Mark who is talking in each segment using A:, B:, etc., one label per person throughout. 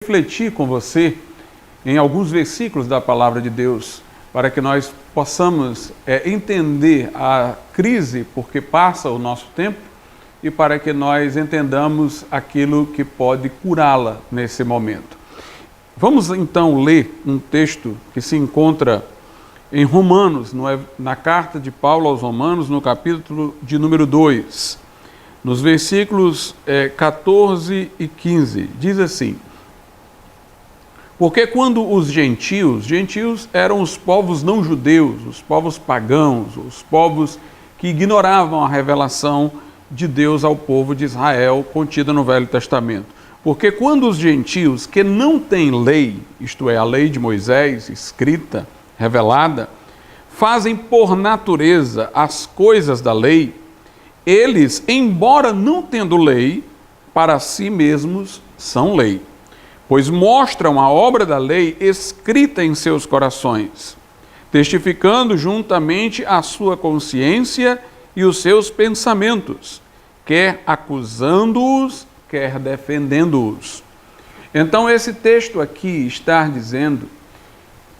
A: Refletir com você em alguns versículos da palavra de Deus, para que nós possamos entender a crise porque passa o nosso tempo e para que nós entendamos aquilo que pode curá-la nesse momento. Vamos então ler um texto que se encontra em Romanos, na carta de Paulo aos Romanos, no capítulo de número 2, nos versículos 14 e 15, diz assim: porque quando os gentios eram os povos não judeus, os povos pagãos, os povos que ignoravam a revelação de Deus ao povo de Israel contida no Velho Testamento. Porque quando os gentios que não têm lei, isto é, a lei de Moisés, escrita, revelada, fazem por natureza as coisas da lei, eles, embora não tendo lei, para si mesmos são lei, pois mostram a obra da lei escrita em seus corações, testificando juntamente a sua consciência e os seus pensamentos, quer acusando-os, quer defendendo-os. Então esse texto aqui está dizendo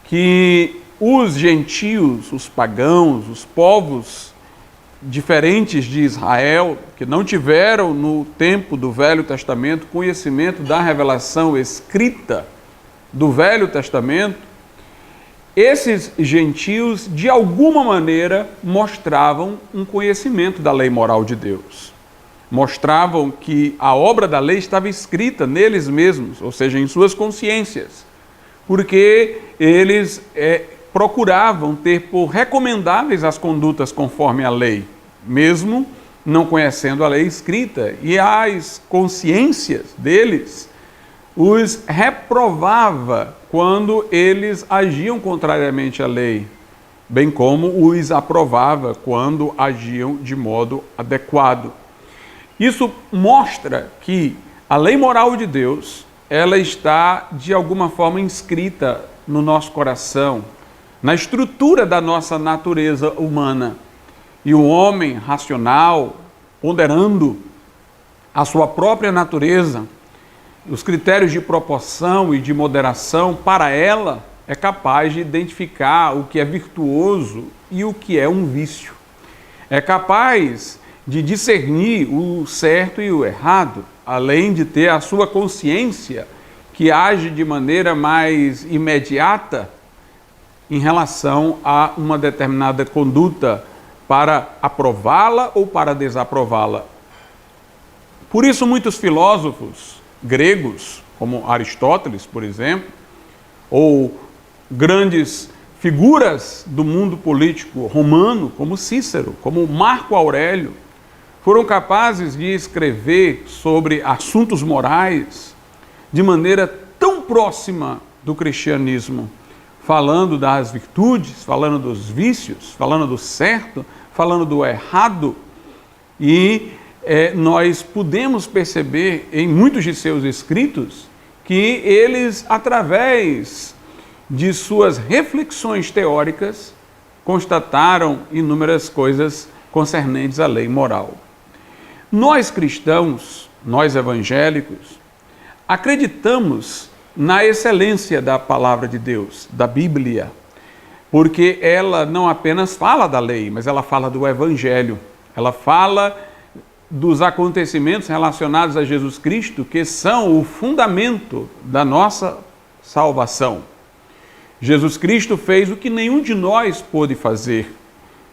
A: que os gentios, os pagãos, os povos diferentes de Israel, que não tiveram no tempo do Velho Testamento conhecimento da revelação escrita do Velho Testamento, esses gentios de alguma maneira mostravam um conhecimento da lei moral de Deus. Mostravam que a obra da lei estava escrita neles mesmos, ou seja, em suas consciências, porque eles procuravam ter por recomendáveis as condutas conforme a lei, mesmo não conhecendo a lei escrita, e as consciências deles os reprovava quando eles agiam contrariamente à lei, bem como os aprovava quando agiam de modo adequado. Isso mostra que a lei moral de Deus, ela está de alguma forma inscrita no nosso coração, na estrutura da nossa natureza humana. E o homem racional, ponderando a sua própria natureza, os critérios de proporção e de moderação, para ela, é capaz de identificar o que é virtuoso e o que é um vício. É capaz de discernir o certo e o errado, além de ter a sua consciência que age de maneira mais imediata em relação a uma determinada conduta para aprová-la ou para desaprová-la. Por isso, muitos filósofos gregos, como Aristóteles, por exemplo, ou grandes figuras do mundo político romano, como Cícero, como Marco Aurélio, foram capazes de escrever sobre assuntos morais de maneira tão próxima do cristianismo, falando das virtudes, falando dos vícios, falando do certo, falando do errado. E nós podemos perceber em muitos de seus escritos que eles, através de suas reflexões teóricas, constataram inúmeras coisas concernentes à lei moral. Nós cristãos, nós evangélicos, acreditamos na excelência da palavra de Deus, da Bíblia, porque ela não apenas fala da lei, mas ela fala do Evangelho, ela fala dos acontecimentos relacionados a Jesus Cristo, que são o fundamento da nossa salvação. Jesus Cristo fez o que nenhum de nós pôde fazer.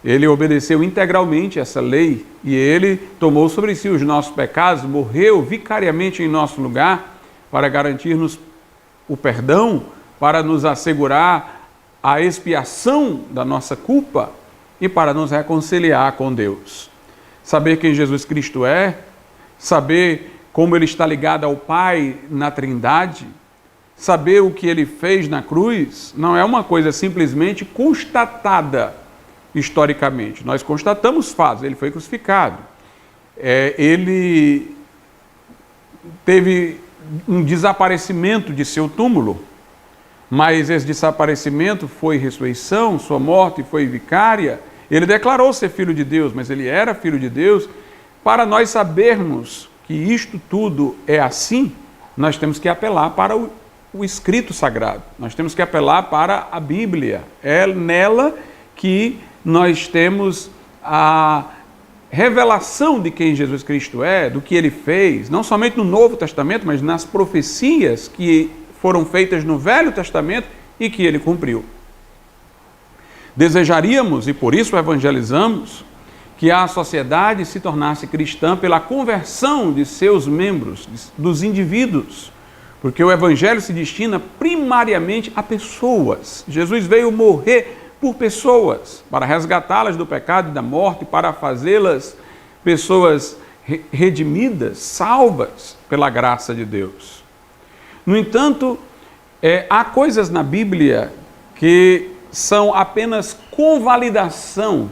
A: Ele obedeceu integralmente essa lei e ele tomou sobre si os nossos pecados, morreu vicariamente em nosso lugar para garantir-nos o perdão, para nos assegurar a expiação da nossa culpa e para nos reconciliar com Deus. Saber quem Jesus Cristo é, saber como ele está ligado ao Pai na Trindade, saber o que ele fez na cruz, não é uma coisa simplesmente constatada historicamente. Nós constatamos fatos, ele foi crucificado. Ele teve um desaparecimento de seu túmulo, mas esse desaparecimento foi ressurreição, sua morte foi vicária. Ele declarou ser filho de Deus, mas ele era filho de Deus. Para nós sabermos que isto tudo é assim, nós temos que apelar para o escrito sagrado, nós temos que apelar para a Bíblia. É nela que nós temos a revelação de quem Jesus Cristo é, do que ele fez, não somente no Novo Testamento, mas nas profecias que foram feitas no Velho Testamento e que ele cumpriu. Desejaríamos, e por isso evangelizamos, que a sociedade se tornasse cristã pela conversão de seus membros, dos indivíduos, porque o evangelho se destina primariamente a pessoas. Jesus veio morrer por pessoas, para resgatá-las do pecado e da morte, para fazê-las pessoas redimidas, salvas pela graça de Deus. No entanto, há coisas na Bíblia que são apenas convalidação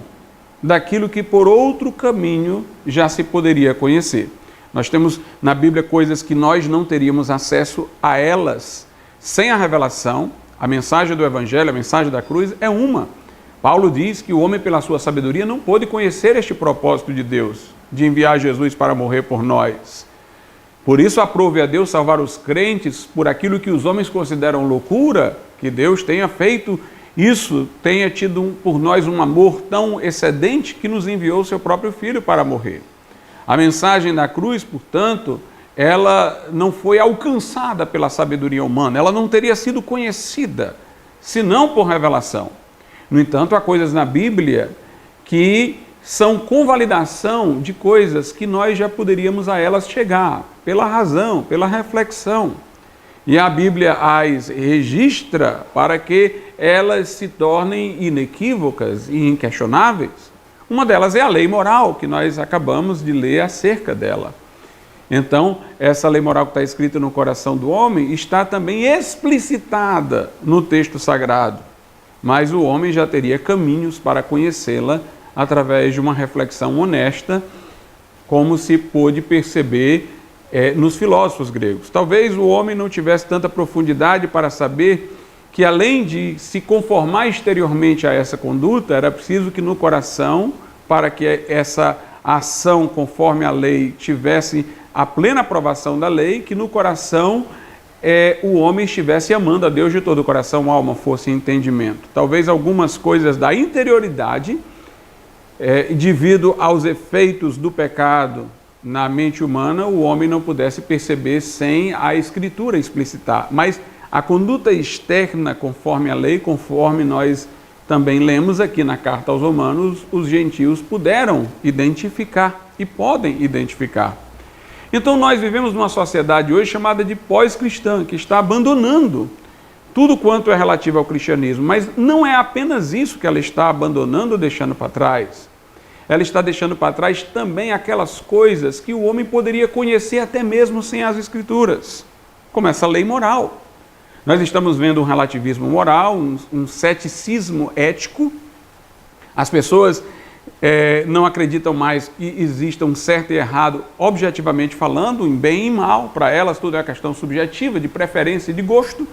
A: daquilo que por outro caminho já se poderia conhecer. Nós temos na Bíblia coisas que nós não teríamos acesso a elas sem a revelação. A mensagem do Evangelho, a mensagem da cruz é uma. Paulo diz que o homem, pela sua sabedoria, não pôde conhecer este propósito de Deus, de enviar Jesus para morrer por nós. Por isso, aprove a Deus salvar os crentes por aquilo que os homens consideram loucura, que Deus tenha feito isso, tenha tido por nós um amor tão excedente que nos enviou o seu próprio Filho para morrer. A mensagem da cruz, portanto, ela não foi alcançada pela sabedoria humana, ela não teria sido conhecida, senão por revelação. No entanto, há coisas na Bíblia que são convalidação de coisas que nós já poderíamos a elas chegar, pela razão, pela reflexão. E a Bíblia as registra para que elas se tornem inequívocas e inquestionáveis. Uma delas é a lei moral, que nós acabamos de ler acerca dela. Então, essa lei moral que está escrita no coração do homem está também explicitada no texto sagrado, mas o homem já teria caminhos para conhecê-la através de uma reflexão honesta, como se pôde perceber nos filósofos gregos. Talvez o homem não tivesse tanta profundidade para saber que, além de se conformar exteriormente a essa conduta, era preciso que no coração, para que essa ação conforme a lei tivesse a plena aprovação da lei, que no coração o homem estivesse amando a Deus de todo o coração, alma, força e entendimento. Talvez algumas coisas da interioridade, devido aos efeitos do pecado na mente humana, o homem não pudesse perceber sem a Escritura explicitar. Mas a conduta externa, conforme a lei, conforme nós também lemos aqui na carta aos Romanos, os gentios puderam identificar e podem identificar. Então nós vivemos numa sociedade hoje chamada de pós-cristã, que está abandonando tudo quanto é relativo ao cristianismo, mas não é apenas isso que ela está abandonando ou deixando para trás. Ela está deixando para trás também aquelas coisas que o homem poderia conhecer até mesmo sem as Escrituras, como essa lei moral. Nós estamos vendo um relativismo moral, um ceticismo ético. As pessoas não acreditam mais que exista um certo e errado, objetivamente falando, em bem e mal. Para elas tudo é questão subjetiva, de preferência e de gosto.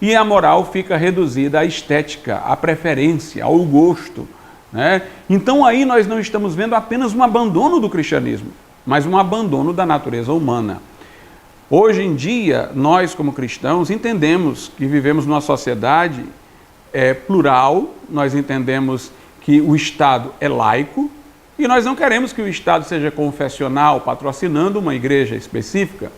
A: E a moral fica reduzida à estética, à preferência, ao gosto, né? Então aí nós não estamos vendo apenas um abandono do cristianismo, mas um abandono da natureza humana. Hoje em dia, nós como cristãos entendemos que vivemos numa sociedade plural, nós entendemos que o Estado é laico e nós não queremos que o Estado seja confessional, patrocinando uma igreja específica,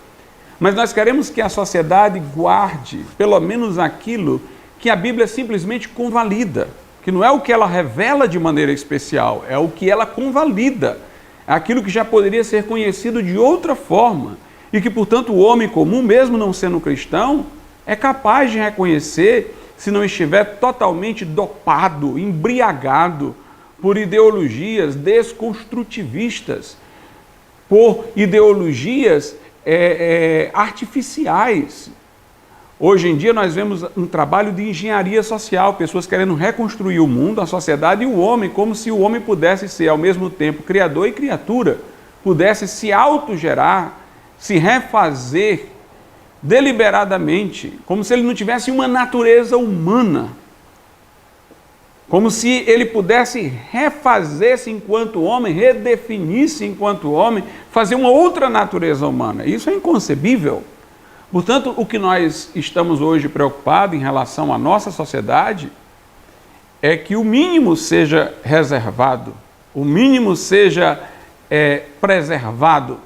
A: mas nós queremos que a sociedade guarde pelo menos aquilo que a Bíblia simplesmente convalida, que não é o que ela revela de maneira especial, é o que ela convalida, é aquilo que já poderia ser conhecido de outra forma e que, portanto, o homem comum, mesmo não sendo cristão, é capaz de reconhecer se não estiver totalmente dopado, embriagado por ideologias desconstrutivistas, por ideologias artificiais. Hoje em dia nós vemos um trabalho de engenharia social, pessoas querendo reconstruir o mundo, a sociedade e o homem, como se o homem pudesse ser ao mesmo tempo criador e criatura, pudesse se autogerar, se refazer deliberadamente, como se ele não tivesse uma natureza humana, como se ele pudesse refazer-se enquanto homem, redefinir-se enquanto homem, fazer uma outra natureza humana. Isso é inconcebível. Portanto, o que nós estamos hoje preocupados em relação à nossa sociedade é que o mínimo seja reservado, o mínimo seja preservado.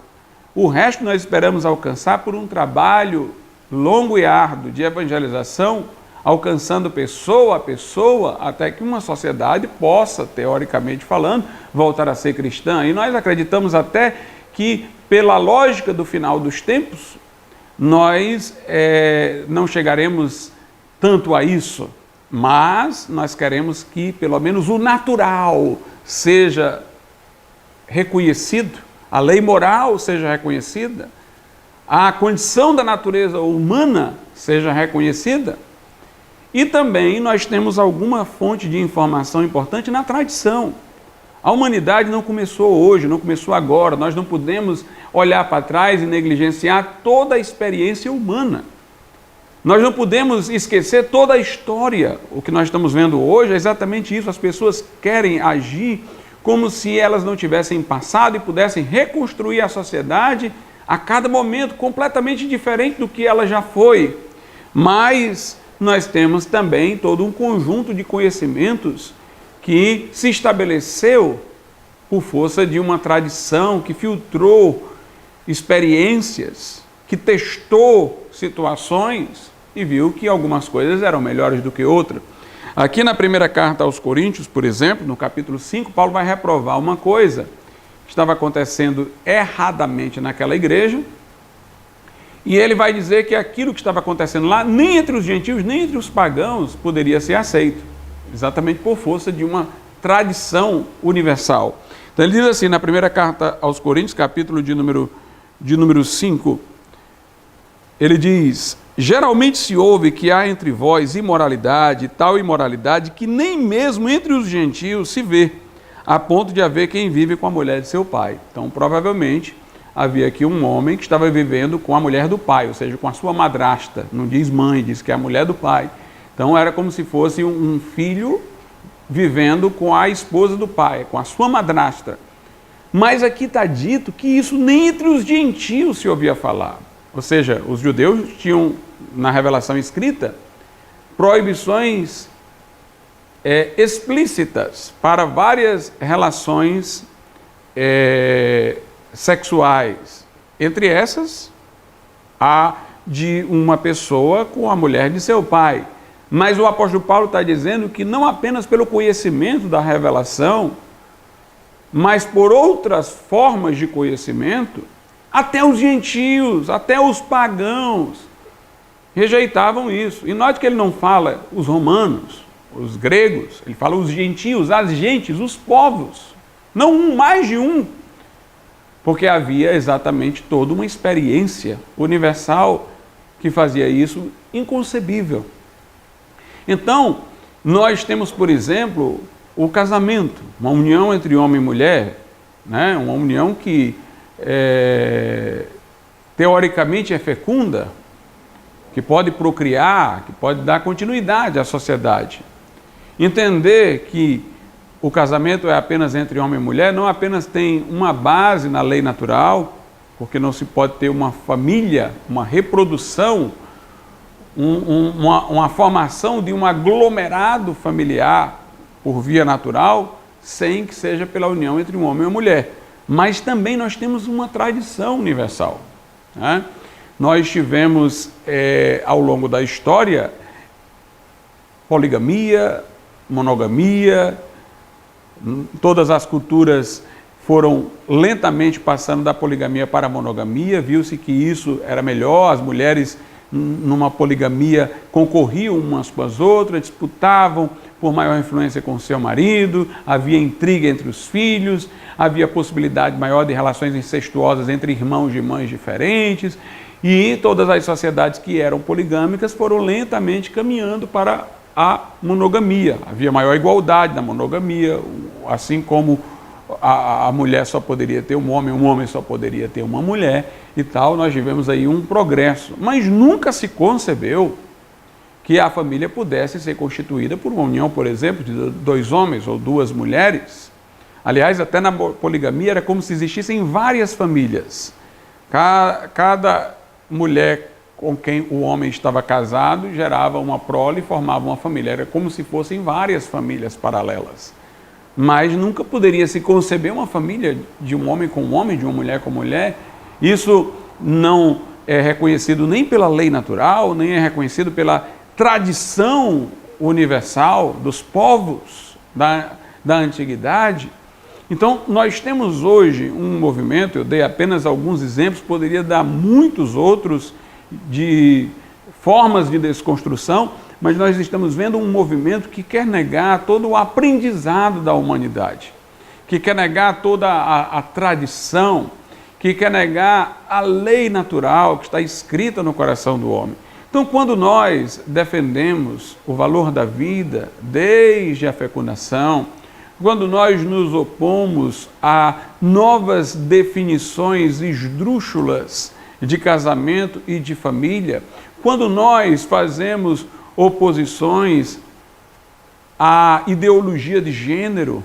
A: O resto nós esperamos alcançar por um trabalho longo e árduo de evangelização, alcançando pessoa a pessoa, até que uma sociedade possa, teoricamente falando, voltar a ser cristã. E nós acreditamos até que, pela lógica do final dos tempos, nós não chegaremos tanto a isso, mas nós queremos que pelo menos o natural seja reconhecido, a lei moral seja reconhecida, a condição da natureza humana seja reconhecida. E também nós temos alguma fonte de informação importante na tradição. A humanidade não começou hoje, não começou agora. Nós não podemos olhar para trás e negligenciar toda a experiência humana. Nós não podemos esquecer toda a história. O que nós estamos vendo hoje é exatamente isso. As pessoas querem agir como se elas não tivessem passado e pudessem reconstruir a sociedade a cada momento, completamente diferente do que ela já foi. Mas nós temos também todo um conjunto de conhecimentos que se estabeleceu por força de uma tradição que filtrou experiências, que testou situações e viu que algumas coisas eram melhores do que outras. Aqui na primeira carta aos Coríntios, por exemplo, no capítulo 5, Paulo vai reprovar uma coisa que estava acontecendo erradamente naquela igreja, e ele vai dizer que aquilo que estava acontecendo lá, nem entre os gentios, nem entre os pagãos, poderia ser aceito, exatamente por força de uma tradição universal. Então ele diz assim, na primeira carta aos Coríntios, capítulo de número 5, ele diz: geralmente se ouve que há entre vós imoralidade, tal imoralidade que nem mesmo entre os gentios se vê, a ponto de haver quem vive com a mulher de seu pai. Então, provavelmente, havia aqui um homem que estava vivendo com a mulher do pai, ou seja, com a sua madrasta. Não diz mãe, diz que é a mulher do pai. Então, era como se fosse um filho vivendo com a esposa do pai, com a sua madrasta. Mas aqui está dito que isso nem entre os gentios se ouvia falar. Ou seja, os judeus tinham, na revelação escrita, proibições explícitas para várias relações sexuais. Entre essas, a de uma pessoa com a mulher de seu pai. Mas o apóstolo Paulo está dizendo que não apenas pelo conhecimento da revelação, mas por outras formas de conhecimento, até os gentios, até os pagãos rejeitavam isso. E note que ele não fala os romanos, os gregos, ele fala os gentios, as gentes, os povos. Não um, mais de um. Porque havia exatamente toda uma experiência universal que fazia isso inconcebível. Então, nós temos, por exemplo, o casamento, uma união entre homem e mulher, né? Uma união que teoricamente é fecunda, que pode procriar, que pode dar continuidade à sociedade. Entender que o casamento é apenas entre homem e mulher não apenas tem uma base na lei natural, porque não se pode ter uma família, uma reprodução, uma formação de um aglomerado familiar por via natural, sem que seja pela união entre um homem e uma mulher. Mas também nós temos uma tradição universal, né? Nós tivemos, ao longo da história, poligamia, monogamia, todas as culturas foram lentamente passando da poligamia para a monogamia, viu-se que isso era melhor, as mulheres numa poligamia concorriam umas com as outras, disputavam por maior influência com o seu marido, havia intriga entre os filhos, havia possibilidade maior de relações incestuosas entre irmãos de mães diferentes, e todas as sociedades que eram poligâmicas foram lentamente caminhando para a monogamia. Havia maior igualdade na monogamia, assim como a mulher só poderia ter um homem só poderia ter uma mulher e tal, nós tivemos aí um progresso. Mas nunca se concebeu que a família pudesse ser constituída por uma união, por exemplo, de 2 homens ou 2 mulheres. Aliás, até na poligamia era como se existissem várias famílias. Cada mulher com quem o homem estava casado gerava uma prole e formava uma família. Era como se fossem várias famílias paralelas. Mas nunca poderia se conceber uma família de um homem com homem, de uma mulher com mulher. Isso não é reconhecido nem pela lei natural, nem é reconhecido pela tradição universal dos povos da antiguidade. Então, nós temos hoje um movimento, eu dei apenas alguns exemplos, poderia dar muitos outros de formas de desconstrução, mas nós estamos vendo um movimento que quer negar todo o aprendizado da humanidade, que quer negar toda a tradição, que quer negar a lei natural que está escrita no coração do homem. Então, quando nós defendemos o valor da vida desde a fecundação, quando nós nos opomos a novas definições esdrúxulas de casamento e de família, quando nós fazemos oposições à ideologia de gênero,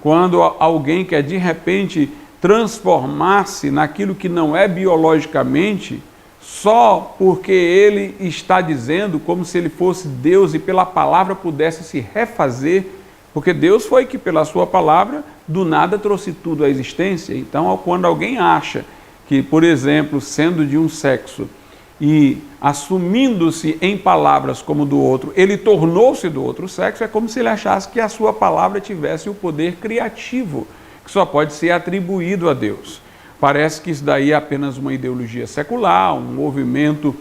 A: quando alguém quer de repente transformar-se naquilo que não é biologicamente, só porque ele está dizendo como se ele fosse Deus e pela palavra pudesse se refazer, porque Deus foi que pela sua palavra do nada trouxe tudo à existência. Então, quando alguém acha que, por exemplo, sendo de um sexo e assumindo-se em palavras como do outro, ele tornou-se do outro sexo, é como se ele achasse que a sua palavra tivesse o poder criativo, que só pode ser atribuído a Deus. Parece que isso daí é apenas uma ideologia secular, um movimento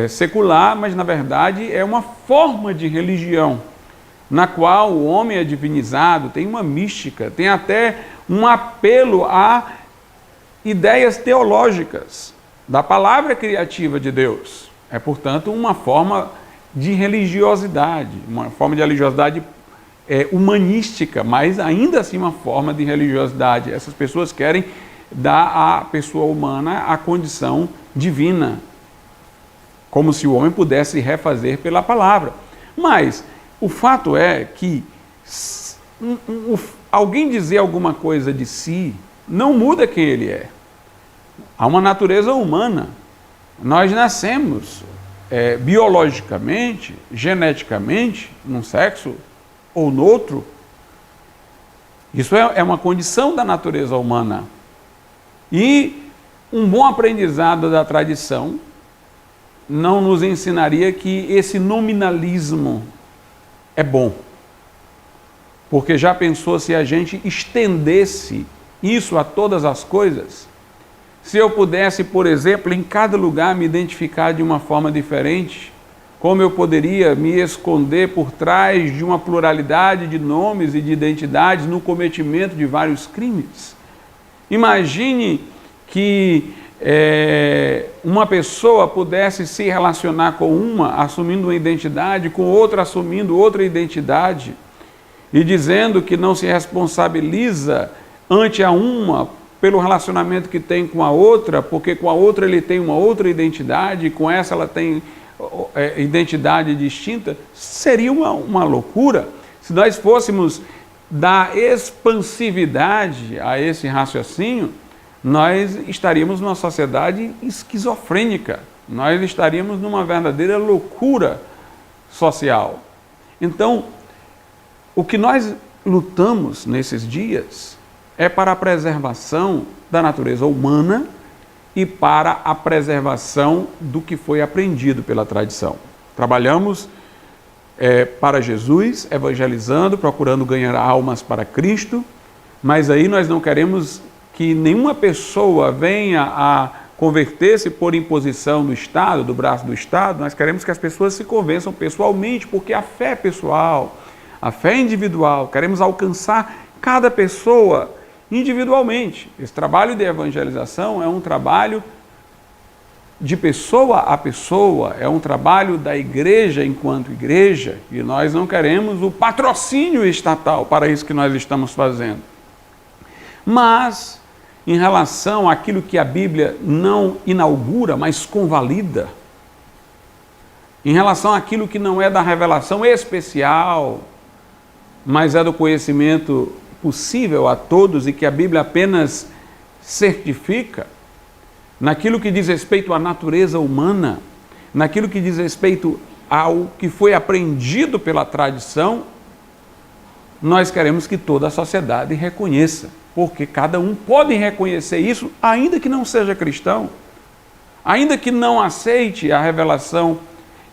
A: secular, mas na verdade é uma forma de religião, na qual o homem é divinizado, tem uma mística, tem até um apelo a ideias teológicas da palavra criativa de Deus. É, portanto, uma forma de religiosidade, uma forma de religiosidade humanística, mas ainda assim uma forma de religiosidade. Essas pessoas querem dar à pessoa humana a condição divina, como se o homem pudesse refazer pela palavra. Mas o fato é que alguém dizer alguma coisa de si não muda quem ele é. Há uma natureza humana. Nós nascemos biologicamente, geneticamente, num sexo ou no outro. Isso é uma condição da natureza humana. E um bom aprendizado da tradição não nos ensinaria que esse nominalismo é bom. Porque já pensou se a gente estendesse isso a todas as coisas? Se eu pudesse, por exemplo, em cada lugar me identificar de uma forma diferente, como eu poderia me esconder por trás de uma pluralidade de nomes e de identidades no cometimento de vários crimes? Imagine que uma pessoa pudesse se relacionar com uma, assumindo uma identidade, com outra assumindo outra identidade, e dizendo que não se responsabiliza ante a uma pelo relacionamento que tem com a outra, porque com a outra ele tem uma outra identidade, e com essa ela tem identidade distinta. Seria uma loucura se nós fôssemos dar expansividade a esse raciocínio. Nós estaríamos numa sociedade esquizofrênica, nós estaríamos numa verdadeira loucura social. Então, o que nós lutamos nesses dias é para a preservação da natureza humana e para a preservação do que foi aprendido pela tradição. Trabalhamos para Jesus, evangelizando, procurando ganhar almas para Cristo, mas aí nós não queremos que nenhuma pessoa venha a converter-se por imposição do Estado, do braço do Estado. Nós queremos que as pessoas se convençam pessoalmente, porque a fé é pessoal, a fé é individual. Queremos alcançar cada pessoa individualmente. Esse trabalho de evangelização é um trabalho de pessoa a pessoa, é um trabalho da igreja enquanto igreja, e nós não queremos o patrocínio estatal para isso que nós estamos fazendo. Mas, em relação àquilo que a Bíblia não inaugura, mas convalida, em relação àquilo que não é da revelação especial, mas é do conhecimento possível a todos e que a Bíblia apenas certifica, naquilo que diz respeito à natureza humana, naquilo que diz respeito ao que foi aprendido pela tradição, nós queremos que toda a sociedade reconheça, porque cada um pode reconhecer isso, ainda que não seja cristão, ainda que não aceite a revelação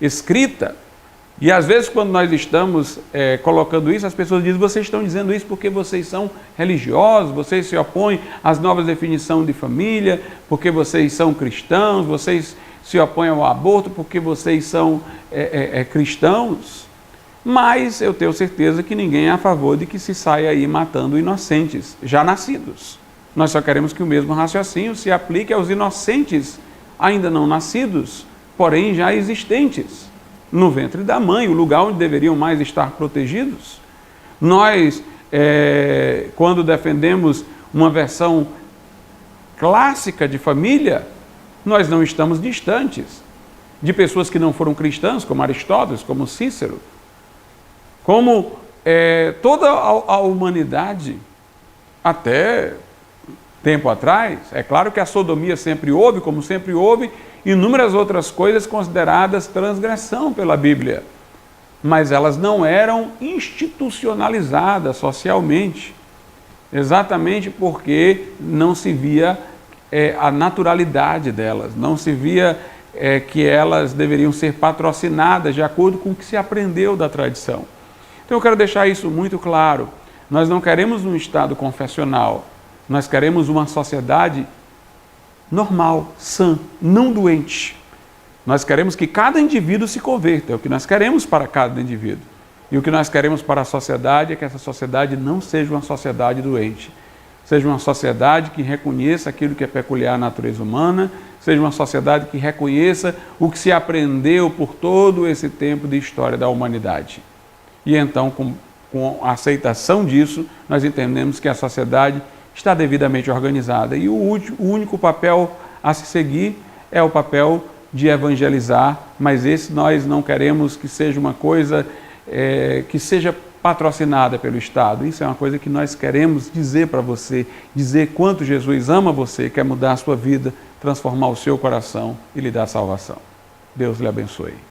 A: escrita. E às vezes quando nós estamos colocando isso, as pessoas dizem, vocês estão dizendo isso porque vocês são religiosos, vocês se opõem às novas definições de família, porque vocês são cristãos, vocês se opõem ao aborto porque vocês são cristãos. Mas eu tenho certeza que ninguém é a favor de que se saia aí matando inocentes, já nascidos. Nós só queremos que o mesmo raciocínio se aplique aos inocentes ainda não nascidos, porém já existentes no ventre da mãe, o lugar onde deveriam mais estar protegidos. Nós, quando defendemos uma versão clássica de família, nós não estamos distantes de pessoas que não foram cristãs, como Aristóteles, como Cícero, como toda a humanidade, até tempo atrás. É claro que a sodomia sempre houve, como sempre houve, inúmeras outras coisas consideradas transgressão pela Bíblia, mas elas não eram institucionalizadas socialmente, exatamente porque não se via a naturalidade delas, não se via que elas deveriam ser patrocinadas de acordo com o que se aprendeu da tradição. Então eu quero deixar isso muito claro. Nós não queremos um Estado confessional, nós queremos uma sociedade normal, sã, não doente. Nós queremos que cada indivíduo se converta, é o que nós queremos para cada indivíduo. E o que nós queremos para a sociedade é que essa sociedade não seja uma sociedade doente, seja uma sociedade que reconheça aquilo que é peculiar à natureza humana, seja uma sociedade que reconheça o que se aprendeu por todo esse tempo de história da humanidade. E então, com a aceitação disso, nós entendemos que a sociedade está devidamente organizada. E o único papel a se seguir é o papel de evangelizar, mas esse nós não queremos que seja uma coisa que seja patrocinada pelo Estado. Isso é uma coisa que nós queremos dizer para você, dizer quanto Jesus ama você, quer mudar a sua vida, transformar o seu coração e lhe dar salvação. Deus lhe abençoe.